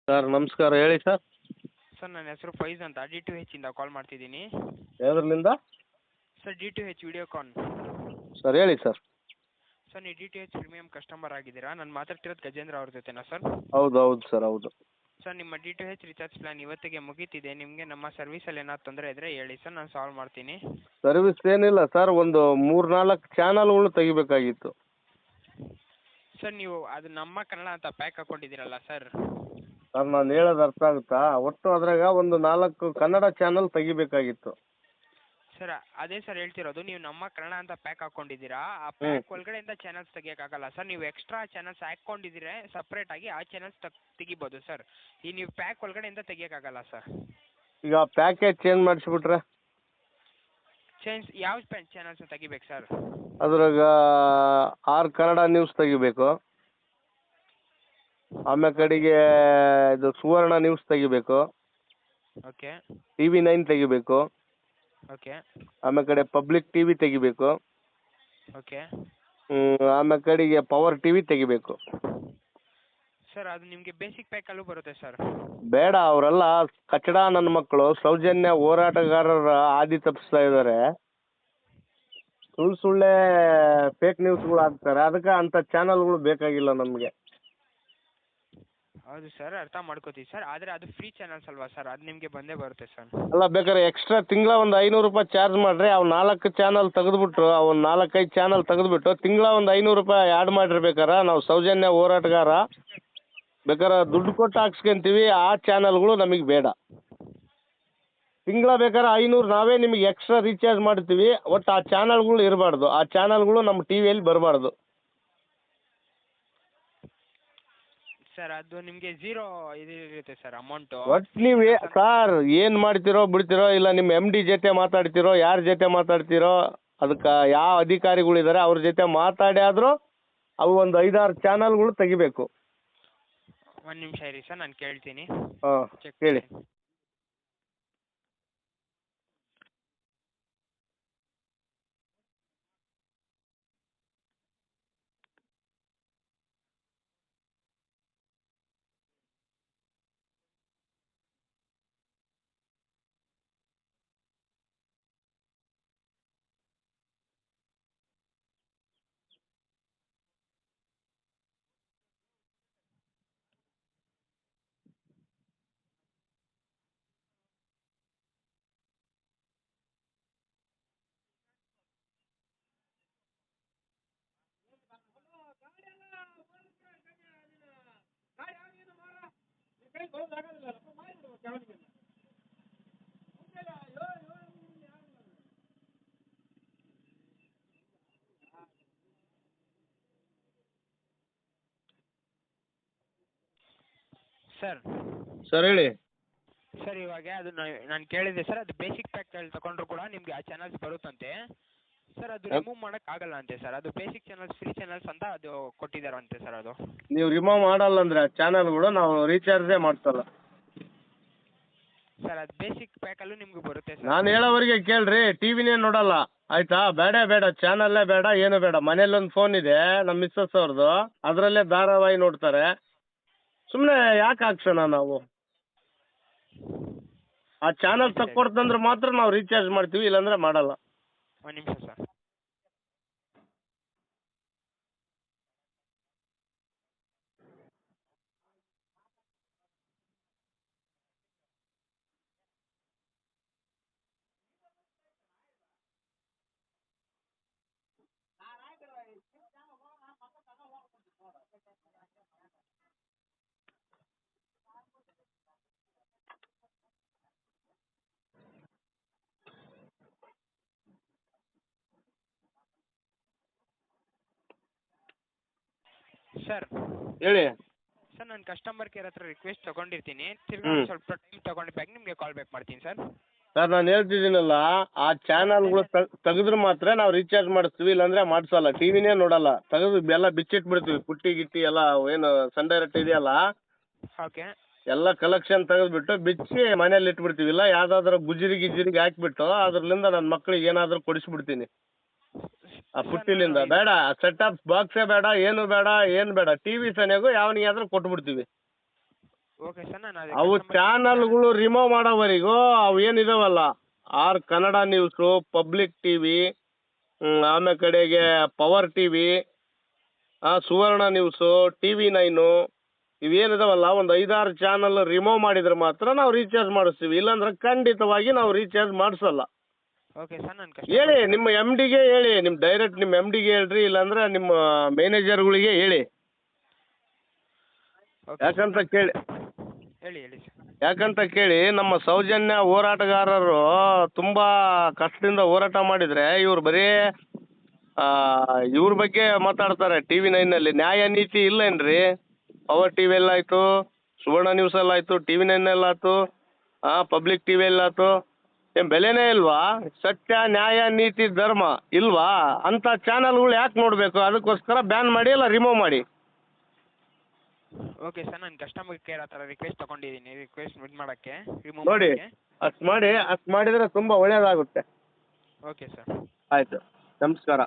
Sir ನಮಸ್ಕಾರ ಹೇಳಿ sir. Sir ನನ್ನ ಹೆಸರು ಫೈಜ್ ಅಂತ D2H ಇಂದ ಕಾಲ್ ಮಾಡ್ತಿದ್ದೀನಿ. ಯಾವುದ್ರಲ್ಲಿಂದ? Sir D2H Videocon. ಸರ್ ಹೇಳಿ ಸರ್. ಸರ್ ನೀವು D2H ಪ್ರೀಮಿಯಂ ಕಸ್ಟಮರ್ ಆಗಿದ್ದೀರಾ? ನಾನು ಮಾತಾಡ್ತಿರೋದು ಗಜೇಂದ್ರ ಅವ್ರ ಜೊತೆನಾ ಸರ್? ಹೌದು ಹೌದು ಸರ್ ಹೌದು. ಸರ್ ನಿಮ್ಮ D2H ರಿಚಾರ್ಜ್ ಪ್ಲಾನ್ ಇವತ್ತಿಗೆ ಮುಗೀತಿದೆ. ನಿಮಗೆ ನಮ್ಮ ಸರ್ವಿಸಲ್ಲಿ ಏನಾದ್ರು ತೊಂದರೆ ಇದ್ದರೆ ಹೇಳಿ ಸರ್, ನಾನು ಸಾಲ್ವ್ ಮಾಡ್ತೀನಿ. ಸರ್ವಿಸ್ ಏನಿಲ್ಲ ಸರ್, ಒಂದು 3-4 ಚಾನಲ್ಗಳು ತೆಗಿಬೇಕಾಗಿತ್ತು. ಸರ್ ನೀವು ಅದು ನಮ್ಮ ಕನ್ನಡ ಅಂತ ಪ್ಯಾಕ್ ಹಾಕ್ಕೊಂಡಿದ್ದೀರಲ್ಲ ಸರ್? ಸರ್ ನಾನು ಹೇಳೋದು ಅರ್ಥ ಆಗುತ್ತಾ? ಒಟ್ಟು ಅದ್ರಾಗ ಒಂದು 4 ಕನ್ನಡ ಚಾನಲ್ ತೆಗಿಬೇಕಾಗಿತ್ತು. ಸರ್ ಅದೇ ಸರ್ ಹೇಳ್ತಿರೋದು, ನೀವು ನಮ್ಮ ಕನ್ನಡ ಅಂತ ಪ್ಯಾಕ್ ಹಾಕ್ಕೊಂಡಿದ್ದೀರಾ. ಆ ಪ್ಯಾಕ್ ಒಳಗಡೆಯಿಂದ ಚಾನಲ್ಸ್ ತೆಗಿಯೋಕ್ಕಾಗಲ್ಲ ಸರ್. ನೀವು ಎಕ್ಸ್ಟ್ರಾ ಚಾನಲ್ಸ್ ಹಾಕ್ಕೊಂಡಿದ್ದೀರಾ ಸಪ್ರೇಟಾಗಿ, ಆ ಚಾನಲ್ಸ್ ತೆಗಿಬೋದು ಸರ್. ಈ ನೀವು ಪ್ಯಾಕ್ ಒಳಗಡೆಯಿಂದ ತೆಗಿಯೋಕ್ಕಾಗಲ್ಲ ಸರ್. ಈಗ ಪ್ಯಾಕೇಜ್ ಚೇಂಜ್ ಮಾಡಿಸ್ಬಿಟ್ರೆ? ಚೇಂಜ್ ಯಾವ ಚಾನಲ್ಸ್ ತೆಗಿಬೇಕು ಸರ್? ಅದ್ರಾಗ 6 ಕನ್ನಡ ನ್ಯೂಸ್ ತೆಗಿಬೇಕು, ಆಮೇಲೆ ಕಡೆಗೆ ಇದು ಸುವರ್ಣ ನ್ಯೂಸ್ ತೆಗಿಬೇಕು, ಓಕೆ TV9 ತೆಗಿಬೇಕು, ಓಕೆ ಆಮೇಲೆ ಕಡೆ ಪಬ್ಲಿಕ್ TV ತೆಗಿಬೇಕು, ಓಕೆ ಆಮೇಲೆ ಕಡೆಗೆ ಪವರ್ TV ತೆಗಿಬೇಕು. ಸರ್ ಅದು ನಿಮಗೆ ಬೇಸಿಕ್ ಪ್ಯಾಕಲ್ಲೂ ಬರುತ್ತೆ ಸರ್. ಬೇಡ, ಅವರೆಲ್ಲ ಕಚಡ ನನ್ನ ಮಕ್ಕಳು, ಸೌಜನ್ಯ ಹೋರಾಟಗಾರರ ಹಾದಿ ತಪ್ಪಿಸ್ತಾ ಇದ್ದಾರೆ. ಸುಳ್ಳೆ ಫೇಕ್ ನ್ಯೂಸ್ಗಳು ಹಾಕ್ತಾರೆ. ಅದಕ್ಕೆ ಅಂಥ ಚಾನಲ್ಗಳು ಬೇಕಾಗಿಲ್ಲ ನಮಗೆ. ಹೌದು ಸರ್, ಅರ್ಥ ಮಾಡ್ಕೋತೀವಿ ಸರ್. ಆದರೆ ಅದು ಫ್ರೀ ಚಾನಲ್ಸ್ ಅಲ್ವಾ ಸರ್, ಅದು ನಿಮಗೆ ಬಂದೇ ಬರುತ್ತೆ ಸರ್. ಅಲ್ಲ, ಬೇಕಾದ್ರೆ ಎಕ್ಸ್ಟ್ರಾ ತಿಂಗಳ ಒಂದು 500 ರೂಪಾಯಿ ಚಾರ್ಜ್ ಮಾಡಿರಿ. ಅವು 4 ಚಾನಲ್ ತೆಗೆದುಬಿಟ್ರು, ಅವ್ನು 4-5 ಚಾನಲ್ ತೆಗೆದುಬಿಟ್ಟು ತಿಂಗಳ ಒಂದು 500 ರೂಪಾಯಿ ಆ್ಯಡ್ ಮಾಡಿರ್ಬೇಕಾರೆ ನಾವು ಸೌಜನ್ಯ ಹೋರಾಟಗಾರ ಬೇಕಾದ್ರೆ ದುಡ್ಡು ಕೊಟ್ಟು ಹಾಕ್ಸ್ಕೊಂತೀವಿ. ಆ ಚಾನಲ್ಗಳು ನಮಗೆ ಬೇಡ. ತಿಂಗಳ ಬೇಕಾದ್ರೆ 500 ನಾವೇ ನಿಮಗೆ ಎಕ್ಸ್ಟ್ರಾ ರೀಚಾರ್ಜ್ ಮಾಡ್ತೀವಿ. ಒಟ್ಟು ಆ ಚಾನಲ್ಗಳು ಇರಬಾರ್ದು, ಆ ಚಾನಲ್ಗಳು ನಮ್ಮ ಟಿವಿಯಲ್ಲಿ ಬರಬಾರ್ದು. ಸರ್ ಅದು ನಿಮಗೆ ಝೀರೋ ಇರುತ್ತೆ ಸರ್ ಅಮೌಂಟು. ಒಟ್ಟು ನೀವು ಸರ್ ಏನು ಮಾಡ್ತೀರೋ ಬಿಡ್ತೀರೋ, ಇಲ್ಲ ನಿಮ್ಮ MD ಜೊತೆ ಮಾತಾಡ್ತೀರೋ, ಯಾರ ಜೊತೆ ಮಾತಾಡ್ತೀರೋ, ಅದಕ್ಕೆ ಯಾವ ಅಧಿಕಾರಿಗಳಿದ್ದಾರೆ ಅವ್ರ ಜೊತೆ ಮಾತಾಡಿ ಆದರೂ ಅವು ಒಂದು 5-6 ಚಾನಲ್ಗಳು ತೆಗಿಬೇಕು. ಒಂದು ನಿಮಿಷ ಇರಿ ಸರ್, ನಾನು ಕೇಳ್ತೀನಿ. ಹಾಂ ಹೇಳಿ. ಸರ್ ಸರ್ ಹೇಳಿ. ಸರ್ ಇವಾಗ ಅದು ನಾನು ಕೇಳಿದೆ ಸರ್, ಅದು ಬೇಸಿಕ್ ಪ್ಯಾಕಲ್ಲಿ ತಗೊಂಡ್ರು ಕೂಡ ನಿಮಗೆ ಆ ಚಾನಲ್ಸ್ ಬರುತ್ತಂತೆ ಸರ್. ಅದು ರಿಮೂವ್ ಮಾಡೋಕ್ಕಾಗಲ್ಲ ಅಂತೆ ಸರ್. ಅದು ಬೇಸಿಕ್ ಚಾನಲ್ಸ್ ಫ್ರೀ ಚಾನಲ್ಸ್ ಅಂತ ಅದು ಕೊಟ್ಟಿದ್ದಾರಂತೆ ಸರ್. ಅದು ನೀವು ರಿಮೂವ್ ಮಾಡಲ್ಲ ಅಂದರೆ ಆ ಚಾನಲ್ಗಳು ನಾವು ರೀಚಾರ್ಜೇ ಮಾಡ್ಸಲ್ಲ ಸರ್. ಅದು ಬೇಸಿಕ್ ಪ್ಯಾಕಲ್ಲೂ ನಿಮ್ಗೆ ಬರುತ್ತೆ ಸರ್. ನಾನು ಹೇಳೋವರೆಗೆ ಕೇಳ್ರಿ. ಟಿವಿನೇ ನೋಡಲ್ಲ ಆಯ್ತಾ? ಬೇಡ ಚಾನಲ್ಲೇ ಬೇಡ, ಏನು ಬೇಡ. ಮನೇಲೊಂದು ಫೋನ್ ಇದೆ ನಮ್ಮ ಮಿಸ್ಸಸ್ ಅವ್ರದ್ದು, ಅದರಲ್ಲೇ ಧಾರಾವಾಹಿ ನೋಡ್ತಾರೆ. ಸುಮ್ಮನೆ ಯಾಕೆ ಹಾಕ್ಸೋಣ ನಾವು? ಆ ಚಾನಲ್ ತಕ್ಕೊಡ್ತಂದ್ರೆ ಮಾತ್ರ ನಾವು ರೀಚಾರ್ಜ್ ಮಾಡ್ತೀವಿ, ಇಲ್ಲಾಂದ್ರೆ ಮಾಡಲ್ಲ. ಒಂದು ನಿಮಿಷ ಸರ್. ಸರ್ ಹೇಳಿ. ಸರ್ ನಾನು ಕಸ್ಟಮರ್ ಕೇರ್ ಹತ್ರ ರಿಕ್ವೆಸ್ಟ್ ತೊಗೊಂಡಿರ್ತೀನಿ. ತಿರ್ಗಾ ಸ್ವಲ್ಪ ಟೈಮ್ ತೊಗೊಂಡು ಬ್ಯಾಕ್ ನಿಮಗೆ ಕಾಲ್ ಬ್ಯಾಕ್ ಮಾಡ್ತೀನಿ ಸರ್. ಸರ್ ನಾನು ಹೇಳ್ತಿದ್ದೀನಲ್ಲ, ಆ ಚಾನಲ್ಗಳು ತೆಗೆದ್ರೆ ಮಾತ್ರ ನಾವು ರೀಚಾರ್ಜ್ ಮಾಡಿಸ್ತೀವಿ, ಇಲ್ಲಾಂದ್ರೆ ಮಾಡಿಸಲ್ಲ. ಟಿವಿನೇ ನೋಡಲ್ಲ. ತೆಗೆದು ಎಲ್ಲ ಬಿಚ್ಚಿಟ್ಬಿಡ್ತೀವಿ. ಪುಟ್ಟಿ ಗಿಟ್ಟಿ ಎಲ್ಲ ಏನು ಸಂಡೇ ರೊಟ್ಟಿ ಇದೆಯಲ್ಲ, ಓಕೆ ಎಲ್ಲ ಕಲೆಕ್ಷನ್ ತೆಗೆದ್ಬಿಟ್ಟು ಬಿಚ್ಚಿ ಮನೇಲಿ ಇಟ್ಬಿಡ್ತೀವಿ. ಇಲ್ಲ ಯಾವುದಾದ್ರೂ ಗುಜಿರಿಗೆ ಹಾಕಿಬಿಟ್ಟು ಅದ್ರಲ್ಲಿಂದ ನನ್ನ ಮಕ್ಳಿಗೆ ಏನಾದರೂ ಕೊಡಿಸ್ಬಿಡ್ತೀನಿ ಆ ಪುಟ್ಟಿಲಿಂದ. ಬೇಡ, ಸೆಟ್ ಟಾಪ್ ಬಾಕ್ಸೇ ಬೇಡ, ಏನು ಬೇಡ, ಏನು ಬೇಡ. TV ಸನಿಯಾಗೂ ಯಾವನಿಗಾದ್ರೂ ಕೊಟ್ಬಿಡ್ತೀವಿ. ಓಕೆ ಸರ್ ನಾನು ಅವು ಚಾನಲ್ಗಳು ರಿಮೂವ್ ಮಾಡೋವರೆಗೂ ಅವು ಏನಿದಾವಲ್ಲ R Kannada news, public TV, ಆಮೇಲೆ ಕಡೆಗೆ power TV, Suvarna news, TV9 ಇವೇನಿದಾವಲ್ಲ ಒಂದು 5-6 ಚಾನಲ್ ರಿಮೂವ್ ಮಾಡಿದ್ರೆ ಮಾತ್ರ ನಾವು ರೀಚಾರ್ಜ್ ಮಾಡಿಸ್ತೀವಿ, ಇಲ್ಲಾಂದ್ರೆ ಖಂಡಿತವಾಗಿ ನಾವು ರೀಚಾರ್ಜ್ ಮಾಡಿಸಲ್ಲ. ಓಕೆ ಸರ್ ನಾನು ಹೇಳಿ ನಿಮ್ಮ MDಗೆ ಹೇಳಿ, ನಿಮ್ಮ ಡೈರೆಕ್ಟ್ ನಿಮ್ಮ MDಗೆ ಹೇಳ್ರಿ, ಇಲ್ಲಾಂದ್ರೆ ನಿಮ್ಮ ಮ್ಯಾನೇಜರ್ಗಳಿಗೆ ಹೇಳಿ. ಯಾಕಂತ ಕೇಳಿ ಹೇಳಿ ಹೇಳಿ ಸರ್. ಯಾಕಂತ ಕೇಳಿ ನಮ್ಮ ಸೌಜನ್ಯ ಹೋರಾಟಗಾರರು ತುಂಬ ಕಷ್ಟದಿಂದ ಹೋರಾಟ ಮಾಡಿದರೆ ಇವ್ರು ಬರೀ ಇವ್ರ ಬಗ್ಗೆ ಮಾತಾಡ್ತಾರೆ. TV9ನಲ್ಲಿ ನ್ಯಾಯ ನೀತಿ ಇಲ್ಲೇನ್ರಿ? ಪವರ್ ಟಿ ವಿಯಲ್ಲಾಯಿತು, ಸುವರ್ಣ ನ್ಯೂಸಲ್ಲಾಯಿತು, TV9ನಲ್ಲಾಯ್ತು, ಪಬ್ಲಿಕ್ ಟಿ ವಿಯಲ್ಲಾಯ್ತು, ಏನು ಬೆಲೆನೇ ಇಲ್ವಾ? ಸತ್ಯ, ನ್ಯಾಯ, ನೀತಿ, ಧರ್ಮ ಇಲ್ವಾ? ಅಂಥ ಚಾನಲ್ಗಳು ಯಾಕೆ ನೋಡಬೇಕು? ಅದಕ್ಕೋಸ್ಕರ ಬ್ಯಾನ್ ಮಾಡಿ ಇಲ್ಲ ರಿಮೂವ್ ಮಾಡಿ. ಓಕೆ ಸರ್ ನಾನು ಕಸ್ಟಮರ್ ಕೇರ್ ಹತ್ರ ರಿಕ್ವೆಸ್ಟ್ ತೊಗೊಂಡಿದ್ದೀನಿ, ರಿಕ್ವೆಸ್ಟ್ ಇದು ಮಾಡೋಕ್ಕೆ ರಿಮೂವ್ ನೋಡಿ ಅಷ್ಟು ಮಾಡಿದರೆ ತುಂಬ ಒಳ್ಳೆಯದಾಗುತ್ತೆ. Okay sir. ಆಯಿತು, ನಮಸ್ಕಾರ.